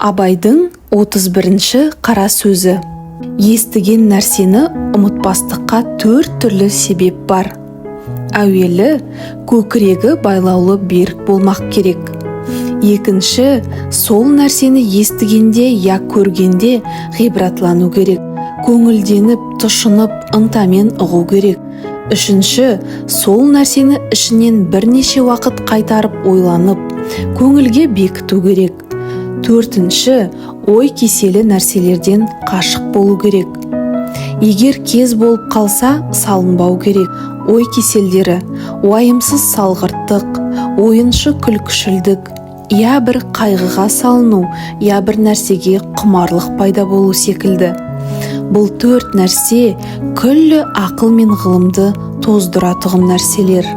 Абайдың 31-ші қара сөзі. Естіген нәрсені ұмытпастыққа 4 түрлі себеп бар. Әуелі, көкірегі байлаулы берік болмақ керек. Екінші, сол нәрсені естігенде я көргенде ғибратлану керек. Көңілденіп, тұшынып, ынтамен ұғу керек. Үшінші, сол нәрсені ішінен бірнеше уақыт қайтарып ойланып, көңілге бекіту керек. Төртінші, ой кеселі нәрселерден қашық болу керек. Егер кез болып қалса, салынбау керек. Ой кеселдері, уайымсыз салғырттық, ойыншы күлкішілдік, я бір қайғыға салыну, я бір нәрсеге құмарлық пайда болу секілді. Бұл 4 нәрсе күллі ақыл мен ғылымды тоздыратұғын нәрселер.